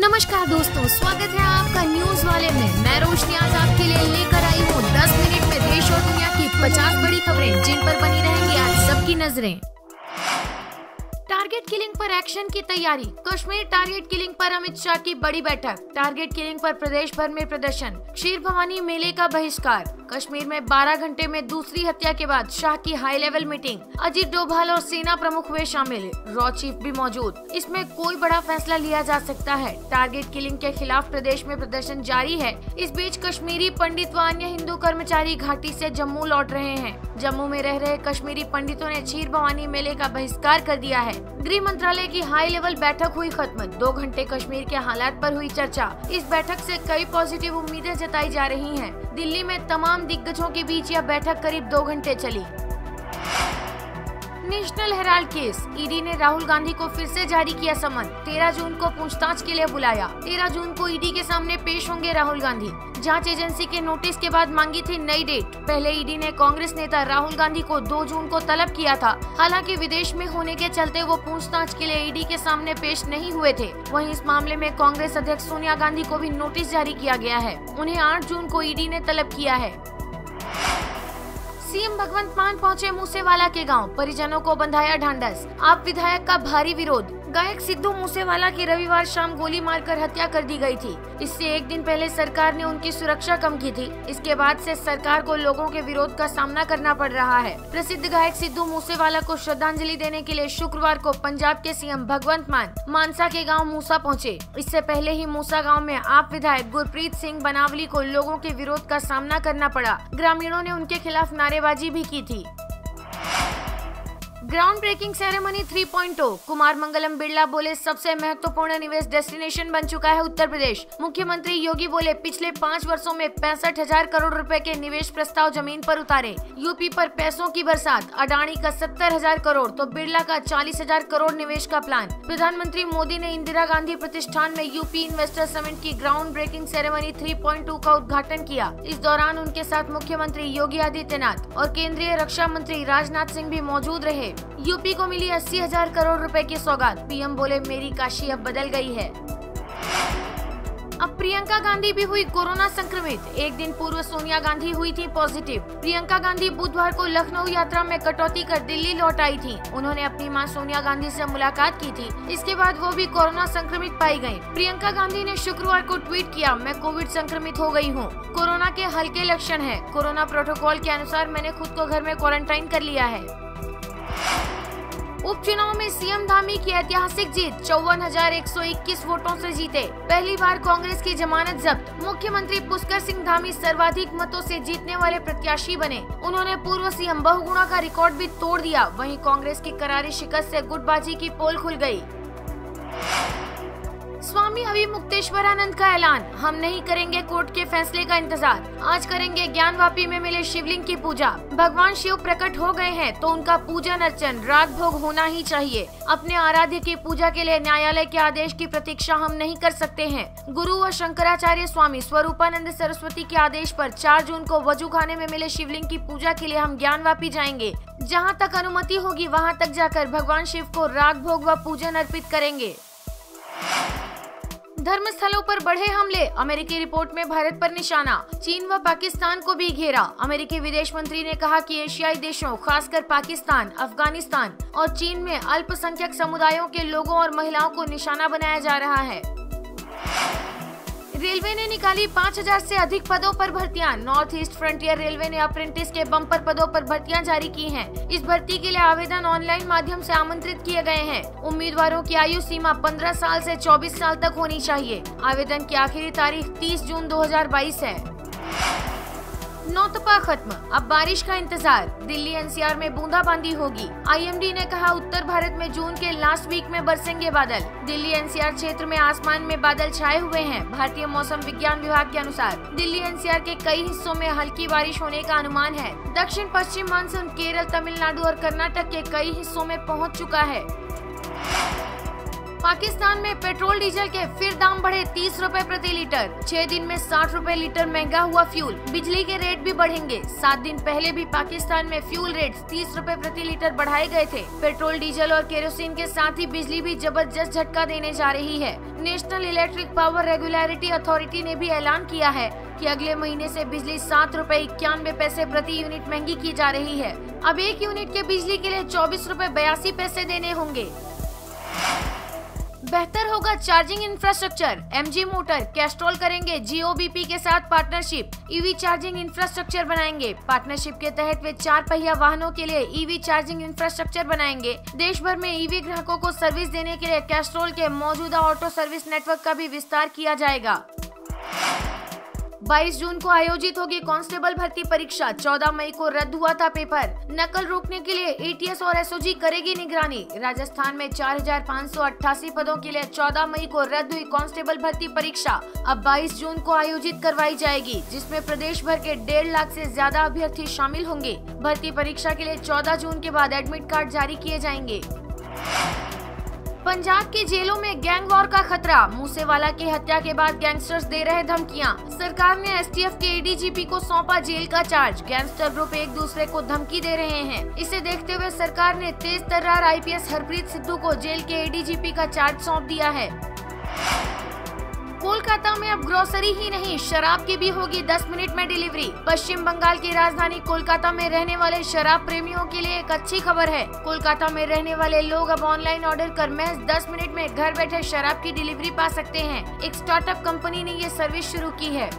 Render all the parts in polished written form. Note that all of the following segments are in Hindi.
नमस्कार दोस्तों, स्वागत है आपका न्यूज वाले में। मैं रोशनी आज आपके लिए लेकर आई हूँ 10 मिनट में देश और दुनिया की 50 बड़ी खबरें जिन पर बनी रहेंगी आज सबकी नजरें। टारगेट किलिंग पर एक्शन की तैयारी। कश्मीर टारगेट किलिंग पर अमित शाह की बड़ी बैठक। टारगेट किलिंग पर प्रदेश भर में प्रदर्शन। क्षीर भवानी मेले का बहिष्कार। कश्मीर में 12 घंटे में दूसरी हत्या के बाद शाह की high level meeting. Ajit Doval और सेना प्रमुख हुए शामिल, रॉ चीफ भी मौजूद। इसमें कोई बड़ा फैसला लिया जा सकता है। टारगेट किलिंग के खिलाफ प्रदेश में प्रदर्शन जारी है। इस बीच कश्मीरी पंडित व अन्य हिंदू कर्मचारी घाटी से जम्मू लौट रहे हैं। जम्मू में रह रहे कश्मीरी पंडितों ने क्षीर भवानी मेले का बहिष्कार कर दिया है। गृह मंत्रालय की हाई लेवल बैठक हुई खत्म। 2 घंटे कश्मीर के हालात पर हुई चर्चा। इस बैठक से कई पॉजिटिव उम्मीदें जताई जा रही हैं। दिल्ली में तमाम दिग्गजों के बीच यह बैठक करीब 2 घंटे चली। National Herald case. ईडी ने राहुल गांधी को फिर से जारी किया समन। 13 जून को पूछताछ के लिए बुलाया। 13 जून को ईडी के सामने पेश होंगे राहुल गांधी। जांच एजेंसी के नोटिस के बाद मांगी थी नई डेट। पहले ईडी ने कांग्रेस नेता राहुल गांधी को 2 जून को तलब किया था। हालांकि विदेश में होने के चलते वो पूछताछ के लिए ईडी के सामने पेश नहीं हुए थे। वहीं इस मामले में कांग्रेस अध्यक्ष सोनिया गांधी को भी नोटिस जारी किया गया है। उन्हें 8 जून को ईडी ने तलब किया है। सीएम भगवंत मान पहुंचे मूसेवाला के गांव। परिजनों को बंधाया ढांढस। आप विधायक का भारी विरोध। गायक सिद्धू मूसेवाला की रविवार शाम गोली मारकर हत्या कर दी गई थी। इससे एक दिन पहले सरकार ने उनकी सुरक्षा कम की थी। इसके बाद से सरकार को लोगों के विरोध का सामना करना पड़ रहा है। प्रसिद्ध गायक सिद्धू मूसेवाला को श्रद्धांजलि देने के लिए शुक्रवार को पंजाब के सीएम भगवंत मान मानसा के गाँव मूसा पहुँचे। इससे पहले ही मूसा गाँव में आप विधायक गुरप्रीत सिंह बनावली को लोगों के विरोध का सामना करना पड़ा। ग्रामीणों ने उनके खिलाफ नारेबाजी भी की थी। Ground breaking ceremony 3.0। Kumar Mangalam Birla बोले, सबसे महत्वपूर्ण निवेश डेस्टिनेशन बन चुका है उत्तर प्रदेश। मुख्यमंत्री योगी बोले, पिछले 5 वर्षों में 65,000 करोड़ रुपए के निवेश प्रस्ताव जमीन पर उतारे। यूपी पर पैसों की बरसात। अडानी का 70,000 करोड़ तो बिरला का 40,000 करोड़ निवेश का प्लान। प्रधानमंत्री मोदी ने इंदिरा गांधी प्रतिष्ठान में यूपी इन्वेस्टर समिट की ग्राउंड ब्रेकिंग सेरेमनी 3.2 का उद्घाटन किया। इस दौरान उनके साथ मुख्यमंत्री योगी आदित्यनाथ और केंद्रीय रक्षा मंत्री राजनाथ सिंह भी मौजूद रहे। यूपी को मिली 80,000 करोड़ रुपए की सौगात। पीएम बोले, मेरी काशी अब बदल गई है। अब प्रियंका गांधी भी हुई कोरोना संक्रमित। एक दिन पूर्व सोनिया गांधी हुई थी पॉजिटिव। प्रियंका गांधी बुधवार को लखनऊ यात्रा में कटौती कर दिल्ली लौट आई थी। उन्होंने अपनी मां सोनिया गांधी से मुलाकात की थी। इसके बाद वो भी कोरोना संक्रमित पाई गयी। प्रियंका गांधी ने शुक्रवार को ट्वीट किया, मैं कोविड संक्रमित हो गई हूँ। कोरोना के हल्के लक्षण है। कोरोना प्रोटोकॉल के अनुसार मैंने खुद को घर में क्वारंटाइन कर लिया है। उपचुनाव में सीएम धामी की ऐतिहासिक जीत। 54,121 वोटों से जीते। पहली बार कांग्रेस की जमानत जब्त। मुख्यमंत्री पुष्कर सिंह धामी सर्वाधिक मतों से जीतने वाले प्रत्याशी बने। उन्होंने पूर्व सीएम बहुगुणा का रिकॉर्ड भी तोड़ दिया। वहीं कांग्रेस की करारी शिकस्त से गुटबाजी की पोल खुल गई। स्वामी अभिमुक्तेश्वरानंद का ऐलान, हम नहीं करेंगे कोर्ट के फैसले का इंतजार। आज करेंगे ज्ञानवापी में मिले शिवलिंग की पूजा। भगवान शिव प्रकट हो गए हैं तो उनका पूजन अर्चन रात भोग होना ही चाहिए। अपने आराध्य की पूजा के लिए न्यायालय के आदेश की प्रतीक्षा हम नहीं कर सकते हैं। गुरु व शंकराचार्य स्वामी स्वरूपानंद सरस्वती के आदेश पर 4 जून को वजूखाने में मिले शिवलिंग की पूजा के लिए हम ज्ञानवापी जाएंगे। जहाँ तक अनुमति होगी वहाँ तक जाकर भगवान शिव को राग भोग व पूजन अर्पित करेंगे। धर्मस्थलों पर बढ़े हमले। अमेरिकी रिपोर्ट में भारत पर निशाना। चीन व पाकिस्तान को भी घेरा। अमेरिकी विदेश मंत्री ने कहा कि एशियाई देशों खासकर पाकिस्तान, अफगानिस्तान और चीन में अल्पसंख्यक समुदायों के लोगों और महिलाओं को निशाना बनाया जा रहा है। रेलवे ने निकाली 5,000 से अधिक पदों पर भर्तियां। नॉर्थ ईस्ट फ्रंटियर रेलवे ने अप्रेंटिस के बम्पर पदों पर भर्तियां जारी की हैं। इस भर्ती के लिए आवेदन ऑनलाइन माध्यम से आमंत्रित किए गए हैं। उम्मीदवारों की आयु सीमा 15 साल से 24 साल तक होनी चाहिए। आवेदन की आखिरी तारीख 30 जून 2022 है। नौतपा खत्म, अब बारिश का इंतजार। दिल्ली एनसीआर में बूंदाबांदी होगी। आईएमडी ने कहा, उत्तर भारत में जून के लास्ट वीक में बरसेंगे बादल। दिल्ली एनसीआर क्षेत्र में आसमान में बादल छाए हुए हैं। भारतीय मौसम विज्ञान विभाग के अनुसार दिल्ली एनसीआर के कई हिस्सों में हल्की बारिश होने का अनुमान है। दक्षिण पश्चिम मानसून केरल, तमिलनाडु और कर्नाटक के कई हिस्सों में पहुँच चुका है। पाकिस्तान में पेट्रोल डीजल के फिर दाम बढ़े 30 रुपए प्रति लीटर। 6 दिन में 60 रुपए लीटर महंगा हुआ फ्यूल। बिजली के रेट भी बढ़ेंगे। 7 दिन पहले भी पाकिस्तान में फ्यूल रेट्स 30 रुपए प्रति लीटर बढ़ाए गए थे। पेट्रोल डीजल और केरोसिन के साथ ही बिजली भी जबरदस्त झटका देने जा रही है। National electric power regulatory authority ने भी ऐलान किया है कि अगले महीने से बिजली 7 रुपए 91 पैसे प्रति यूनिट महंगी की जा रही है। अब 1 यूनिट के बिजली के लिए 24 रुपए 82 पैसे देने होंगे। बेहतर होगा charging infrastructure. MG motor Castrol करेंगे जीओबीपी के साथ पार्टनरशिप। ईवी चार्जिंग इंफ्रास्ट्रक्चर बनाएंगे। पार्टनरशिप के तहत वे 4 पहिया वाहनों के लिए ईवी चार्जिंग इंफ्रास्ट्रक्चर बनाएंगे। देश भर में ईवी ग्राहकों को सर्विस देने के लिए कैस्ट्रॉल के मौजूदा ऑटो सर्विस नेटवर्क का भी विस्तार किया जाएगा। 22 जून को आयोजित होगी कांस्टेबल भर्ती परीक्षा। 14 मई को रद्द हुआ था पेपर। नकल रोकने के लिए एटीएस और एसओजी करेगी निगरानी। राजस्थान में 4588 पदों के लिए 14 मई को रद्द हुई कांस्टेबल भर्ती परीक्षा अब 22 जून को आयोजित करवाई जाएगी, जिसमें प्रदेश भर के 1.5 लाख से ज्यादा अभ्यर्थी शामिल होंगे। भर्ती परीक्षा के लिए 14 जून के बाद एडमिट कार्ड जारी किए जाएंगे। पंजाब की जेलों में गैंग वॉर का खतरा। मूसेवाला की हत्या के बाद गैंगस्टर्स दे रहे धमकियां। सरकार ने एसटीएफ के एडीजीपी को सौंपा जेल का चार्ज। गैंगस्टर ग्रुप एक दूसरे को धमकी दे रहे हैं। इसे देखते हुए सरकार ने तेज तर्रार आईपीएस हरप्रीत सिद्धू को जेल के एडीजीपी का चार्ज सौंप दिया है। कोलकाता में अब ग्रोसरी ही नहीं, शराब की भी होगी 10 मिनट में डिलीवरी। पश्चिम बंगाल की राजधानी कोलकाता में रहने वाले शराब प्रेमियों के लिए एक अच्छी खबर है। कोलकाता में रहने वाले लोग अब ऑनलाइन ऑर्डर कर महज 10 मिनट में घर बैठे शराब की डिलीवरी पा सकते हैं। एक स्टार्टअप कंपनी ने ये सर्विस शुरू की है।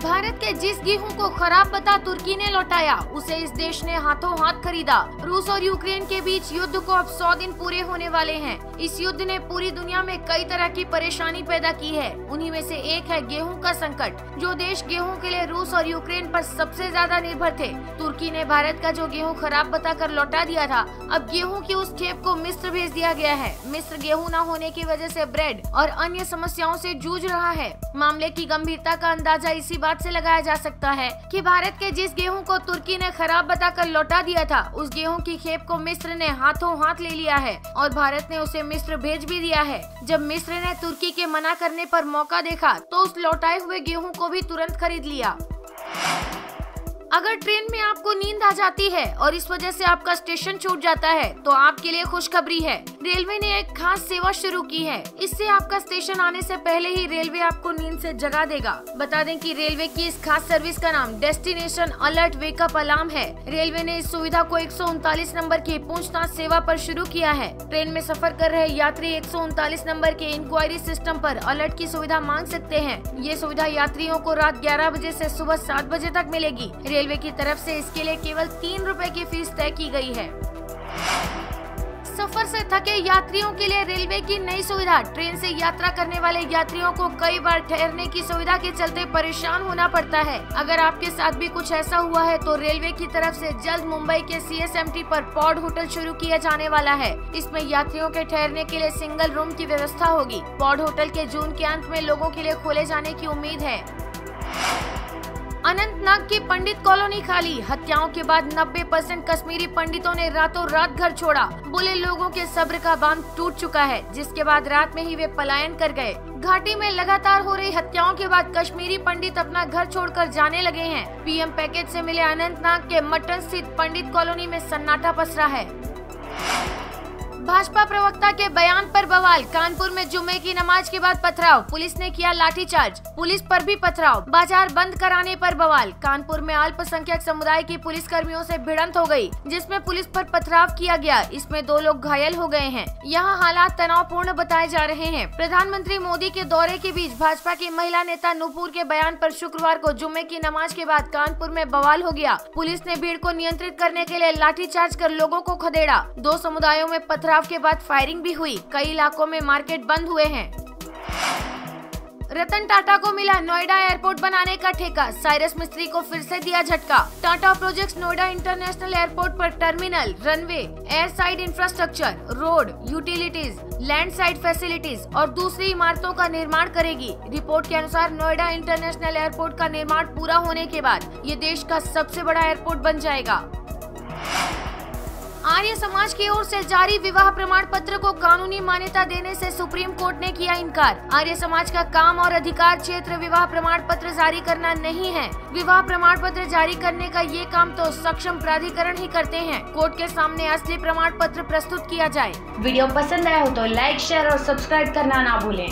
भारत के जिस गेहूं को खराब बता तुर्की ने लौटाया, उसे इस देश ने हाथों हाथ खरीदा। रूस और यूक्रेन के बीच युद्ध को अब 100 दिन पूरे होने वाले हैं। इस युद्ध ने पूरी दुनिया में कई तरह की परेशानी पैदा की है। उन्हीं में से एक है गेहूं का संकट। जो देश गेहूं के लिए रूस और यूक्रेन पर सबसे ज्यादा निर्भर थे, तुर्की ने भारत का जो गेहूं खराब बताकर लौटा दिया था, अब गेहूं की उस खेप को मिस्र भेज दिया गया है। मिस्र गेहूं न होने की वजह से ब्रेड और अन्य समस्याओं से जूझ रहा है। मामले की गंभीरता का अंदाजा इसी बात से लगाया जा सकता है कि भारत के जिस गेहूं को तुर्की ने खराब बताकर लौटा दिया था, उस गेहूं की खेप को मिस्र ने हाथों हाथ ले लिया है और भारत ने उसे मिस्र भेज भी दिया है। जब मिस्र ने तुर्की के मना करने पर मौका देखा तो उस लौटाए हुए गेहूं को भी तुरंत खरीद लिया। अगर ट्रेन में आपको नींद आ जाती है और इस वजह से आपका स्टेशन छूट जाता है तो आपके लिए खुशखबरी है। रेलवे ने एक खास सेवा शुरू की है। इससे आपका स्टेशन आने से पहले ही रेलवे आपको नींद से जगा देगा। बता दें कि रेलवे की इस खास सर्विस का नाम डेस्टिनेशन अलर्ट वेकअप अलार्म है। रेलवे ने इस सुविधा को 139 नंबर की पूछताछ सेवा पर शुरू किया है। ट्रेन में सफर कर रहे यात्री 139 नंबर के इंक्वायरी सिस्टम पर अलर्ट की सुविधा मांग सकते हैं। ये सुविधा यात्रियों को रात 11 बजे से सुबह 7 बजे तक मिलेगी। रेलवे की तरफ से इसके लिए केवल 3 रुपए की फीस तय की गई है। सफर से थके यात्रियों के लिए रेलवे की नई सुविधा। ट्रेन से यात्रा करने वाले यात्रियों को कई बार ठहरने की सुविधा के चलते परेशान होना पड़ता है। अगर आपके साथ भी कुछ ऐसा हुआ है तो रेलवे की तरफ से जल्द मुंबई के सीएसएमटी पर पॉड होटल शुरू किया जाने वाला है। इसमें यात्रियों के ठहरने के लिए सिंगल रूम की व्यवस्था होगी। पॉड होटल के जून के अंत में लोगों के लिए खोले जाने की उम्मीद है। अनंतनाग की पंडित कॉलोनी खाली। हत्याओं के बाद 90% कश्मीरी पंडितों ने रातों रात घर छोड़ा। बोले लोगों के सब्र का बांध टूट चुका है, जिसके बाद रात में ही वे पलायन कर गए। घाटी में लगातार हो रही हत्याओं के बाद कश्मीरी पंडित अपना घर छोड़कर जाने लगे हैं। पीएम पैकेज से मिले अनंतनाग के मटन स्थित पंडित कॉलोनी में सन्नाटा पसरा है। भाजपा प्रवक्ता के बयान पर बवाल। कानपुर में जुम्मे की नमाज के बाद पथराव, पुलिस ने किया लाठीचार्ज। पुलिस पर भी पथराव, बाजार बंद कराने पर बवाल। कानपुर में अल्पसंख्यक समुदाय की पुलिस कर्मियों से भिड़ंत हो गई, जिसमें पुलिस पर पथराव किया गया। इसमें 2 लोग घायल हो गए हैं। यहाँ हालात तनावपूर्ण बताए जा रहे हैं। प्रधानमंत्री मोदी के दौरे के बीच भाजपा की महिला नेता नूपुर के बयान पर शुक्रवार को जुम्मे की नमाज के बाद कानपुर में बवाल हो गया। पुलिस ने भीड़ को नियंत्रित करने के लिए लाठीचार्ज कर लोगों को खदेड़ा। 2 समुदायों में पथराव के बाद फायरिंग भी हुई। कई इलाकों में मार्केट बंद हुए हैं। रतन टाटा को मिला नोएडा एयरपोर्ट बनाने का ठेका। साइरस मिस्त्री को फिर से दिया झटका। Tata projects Noida international airport पर terminal, runway, air side infrastructure, road, utilities, land side facilities और दूसरी इमारतों का निर्माण करेगी। रिपोर्ट के अनुसार नोएडा इंटरनेशनल एयरपोर्ट का निर्माण पूरा होने के बाद ये देश का सबसे बड़ा एयरपोर्ट बन जाएगा। आर्य समाज की ओर से जारी विवाह प्रमाण पत्र को कानूनी मान्यता देने से सुप्रीम कोर्ट ने किया इनकार। आर्य समाज का काम और अधिकार क्षेत्र विवाह प्रमाण पत्र जारी करना नहीं है। विवाह प्रमाण पत्र जारी करने का ये काम तो सक्षम प्राधिकरण ही करते हैं। कोर्ट के सामने असली प्रमाण पत्र प्रस्तुत किया जाए। वीडियो पसंद आया हो तो लाइक, शेयर और सब्सक्राइब करना ना भूलें।